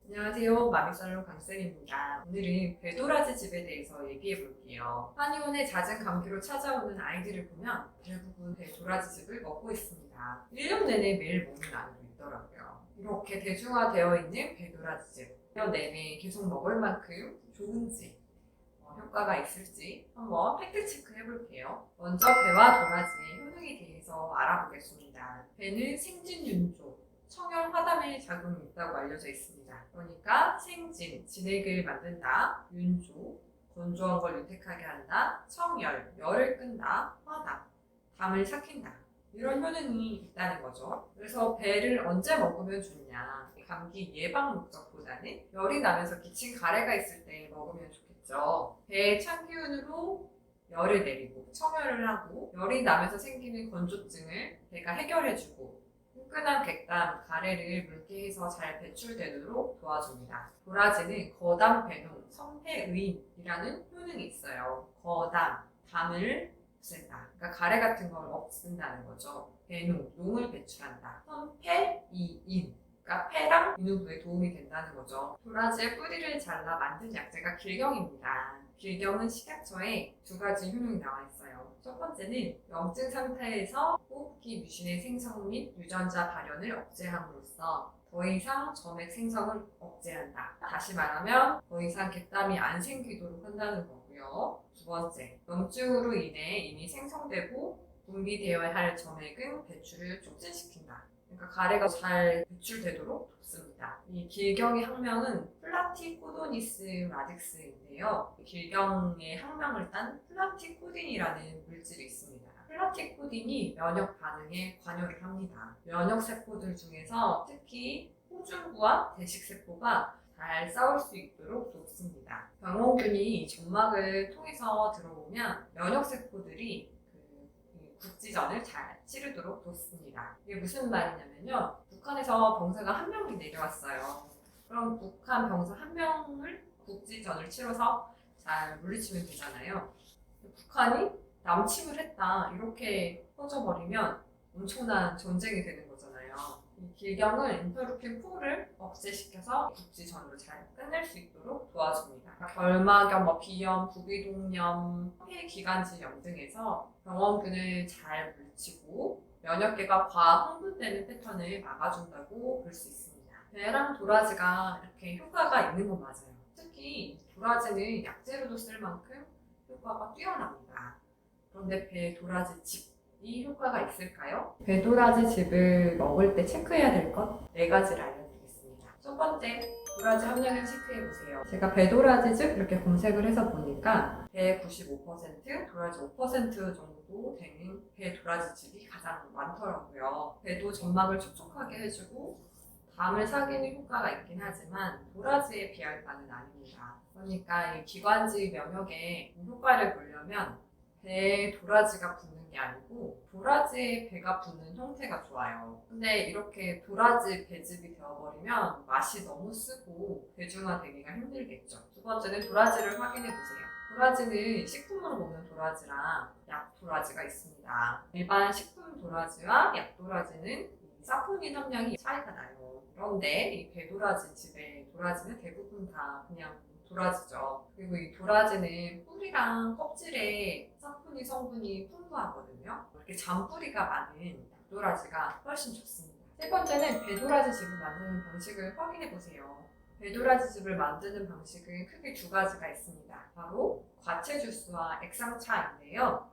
안녕하세요. 마미살롱 강쌤입니다. 오늘은 배도라지 집에 대해서 얘기해 볼게요. 한의원에 잦은 감기로 찾아오는 아이들을 보면 대부분 배도라지 집을 먹고 있습니다. 1년 내내 매일 먹는 아이도 있더라고요. 이렇게 대중화되어 있는 배도라지 집, 1년 내내 계속 먹을 만큼 좋은지, 효과가 있을지 한번 팩트 체크 해볼게요. 먼저 배와 도라지의 효능에 대해서 알아보겠습니다. 배는 생진윤조, 청열 화담의 작용이 있다고 알려져 있습니다. 그러니까 생진, 진액을 만든다, 윤조, 건조한 걸 윤택하게 한다, 청열, 열을 끈다, 화담, 담을 삭힌다. 이런 효능이 있다는 거죠. 그래서 배를 언제 먹으면 좋냐? 감기 예방 목적보다는 열이 나면서 기침 가래가 있을 때 먹으면 좋겠죠. 배의 찬기운으로 열을 내리고 청열을 하고 열이 나면서 생기는 건조증을 배가 해결해주고 후끈한 객담, 가래를 묽게 해서 잘 배출되도록 도와줍니다. 도라지는 거담, 배농, 성폐의인이라는 효능이 있어요. 거담, 담을 없앤다. 그러니까 가래 같은 걸 없앤다는 거죠. 배농, 농을 배출한다. 성폐이인, 그러니까 폐랑 인후부에 도움이 된다는 거죠. 도라지의 뿌리를 잘라 만든 약재가 길경입니다. 길경은 식약처에 두 가지 효능이 나와 있어요. 첫 번째는 염증 상태에서 호흡기 뮤신의 생성 및 유전자 발현을 억제함으로써 더 이상 점액 생성을 억제한다. 다시 말하면 더 이상 객담이 안 생기도록 한다는 거고요. 두 번째, 염증으로 인해 이미 생성되고 분비되어야 할 점액은 배출을 촉진시킨다. 그러니까 가래가 잘 배출되도록 돕습니다. 이 길경의 학명은 플라티코도니스 라딕스인데요. 길경의 학명을 딴 플라티코딘이라는 물질이 있습니다. 플라티코딘이 면역 반응에 관여를 합니다. 면역 세포들 중에서 특히 호중구와 대식세포가 잘 싸울 수 있도록 돕습니다. 병원균이 점막을 통해서 들어오면 면역세포들이 국지전을 잘 치르도록 돕습니다. 이게 무슨 말이냐면요. 북한에서 병사가 한 명이 내려왔어요. 그럼 북한 병사 한 명을 국지전을 치러서 잘 물리치면 되잖아요. 북한이 남침을 했다 이렇게 퍼져버리면 엄청난 전쟁이 되는 거잖아요. 이 길경은 인터루킨 4를 억제시켜서 국지전으로 잘 끝낼 수 있도록 도와줍니다. 결막염, 비염, 부비동염, 폐기관지염 등에서 병원균을 잘 물리치고 면역계가 과흥분되는 패턴을 막아준다고 볼 수 있습니다. 배랑 도라지가 이렇게 효과가 있는 건 맞아요. 특히 도라지는 약재로도 쓸 만큼 효과가 뛰어납니다. 그런데 배 도라지 즙이 효과가 있을까요? 배 도라지 즙을 먹을 때 체크해야 될 것 4가지를 알려드리겠습니다. 첫 번째, 도라지 함량을 체크해보세요. 제가 배도라지즙 이렇게 검색을 해서 보니까 배 95%, 도라지 5% 정도 되는 배도라지즙이 가장 많더라고요. 배도 점막을 촉촉하게 해주고 담을 사귀는 효과가 있긴 하지만 도라지에 비할 바는 아닙니다. 그러니까 이 기관지 면역에 효과를 보려면 배에 도라지가 붙는 게 아니고 도라지에 배가 붙는 형태가 좋아요. 근데 이렇게 도라지 배즙이 되어버리면 맛이 너무 쓰고 대중화되기가 힘들겠죠. 두 번째는 도라지를 확인해보세요. 도라지는 식품으로 먹는 도라지랑 약 도라지가 있습니다. 일반 식품 도라지와 약 도라지는 사포닌 함량이 차이가 나요. 그런데 이 배도라지 즙의 도라지는 대부분 다 그냥 도라지죠. 그리고 이 도라지는 뿌리랑 껍질에 사포닌 성분이 풍부하거든요. 이렇게 잔뿌리가 많은 약도라지가 훨씬 좋습니다. 세 번째는 배도라지 즙을 만드는 방식을 확인해 보세요. 배도라지 즙을 만드는 방식은 크게 두 가지가 있습니다. 바로 과채 주스와 액상차인데요.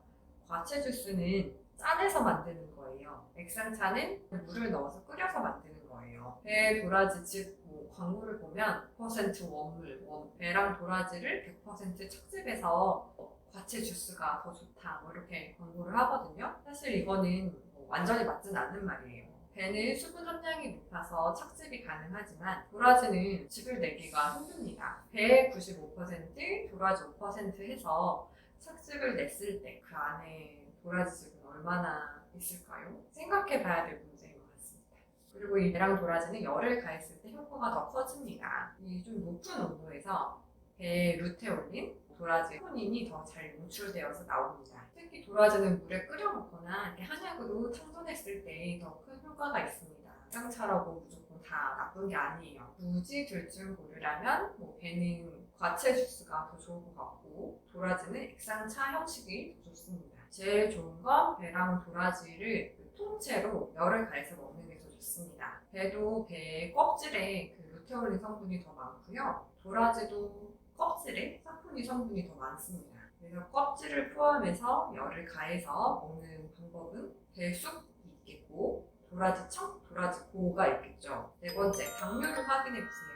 과채 주스는 짠해서 만드는 거예요. 액상차는 물을 넣어서 끓여서 만드는 거예요. 배 도라지 즙 광고를 보면 100% 원물, 배랑 도라지를 100% 착즙해서 과채 주스가 더 좋다 이렇게 광고를 하거든요. 사실 이거는 완전히 맞진 않는 말이에요. 배는 수분 함량이 높아서 착즙이 가능하지만 도라지는 즙을 내기가 힘듭니다. 배의 95%, 도라지 5% 해서 착즙을 냈을 때 그 안에 도라지 즙은 얼마나 있을까요? 생각해 봐야 될 문제인 것 같습니다. 그리고 이 배랑 도라지는 열을 가했을 때 효과가 더 커집니다. 이 좀 높은 온도에서 배에 루테올린, 도라지 호닌이 더 잘 용출되어서 나옵니다. 특히 도라지는 물에 끓여 먹거나 이렇게 한약으로 청전했을 때 더 큰 효과가 있습니다. 쌍차라고 무조건 다 나쁜 게 아니에요. 굳이 둘 중 고르라면 배는 과채 주스가 더 좋을 것 같고 도라지는 액상차 형식이 더 좋습니다. 제일 좋은 건 배랑 도라지를 통째로 열을 가해서 먹는 게 더 좋습니다. 배도 배 껍질에 루테올린 성분이 더 많고요. 도라지도 껍질에 사포닌 성분이 더 많습니다. 그래서 껍질을 포함해서 열을 가해서 먹는 방법은 배숙이 있겠고 도라지청, 도라지고가 있겠죠. 네 번째, 당류를 확인해 보세요.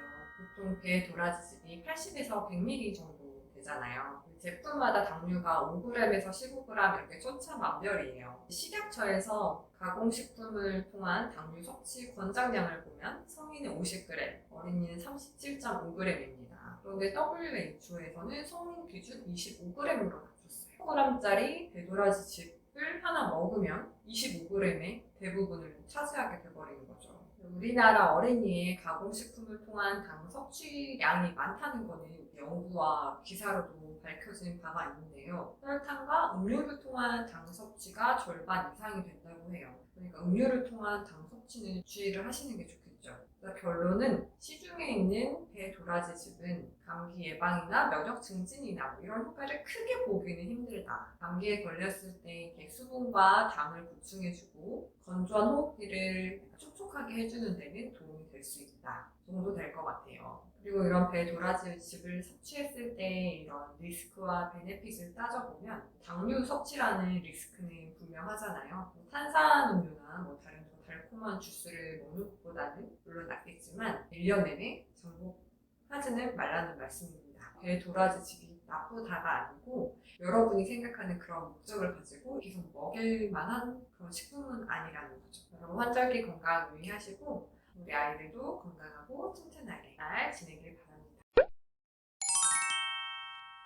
보통 배 도라지즙이 80에서 100ml 정도 되잖아요. 제품마다 당류가 5g에서 15g 이렇게 천차만별이에요. 식약처에서 가공식품을 통한 당류 섭취 권장량을 보면 성인은 50g, 어린이는 37.5g입니다. 그런데 WHO에서는 성인 기준 25g으로 낮췄어요. 100g짜리 배도라지 즙을 하나 먹으면 25g의 대부분을 차지하게 돼버리는 거죠. 우리나라 어린이의 가공식품을 통한 당 섭취량이 많다는 것은 연구와 기사로도 밝혀진 바가 있는데요. 설탕과 음료를 통한 당 섭취가 절반 이상이 된다고 해요. 그러니까 음료를 통한 당 섭취는 주의를 하시는 게 좋겠죠. 그래서 결론은 시중에 있는 배 도라지즙은 감기 예방이나 면역 증진이나 이런 효과를 크게 보기는 힘들다. 감기에 걸렸을 때 수분과 당을 보충해주고 건조한 호흡기를 촉촉하게 해주는 데는 도움이 될 수 있다 정도 될 것 같아요. 그리고 이런 배 도라지즙을 섭취했을 때 이런 리스크와 베네핏을 따져보면 당류 섭취라는 리스크는 분명하잖아요. 탄산음료나 다른 더 달콤한 주스를 먹는 것보다는 물론 낫겠지만 1년 내내 정복하지는 말라는 말씀입니다. 배 도라지즙이 나쁘다가 아니고 여러분이 생각하는 그런 목적을 가지고 계속 먹일 만한 그런 식품은 아니라는 거죠. 여러분 환절기 건강 유의하시고 우리 아이들도 건강한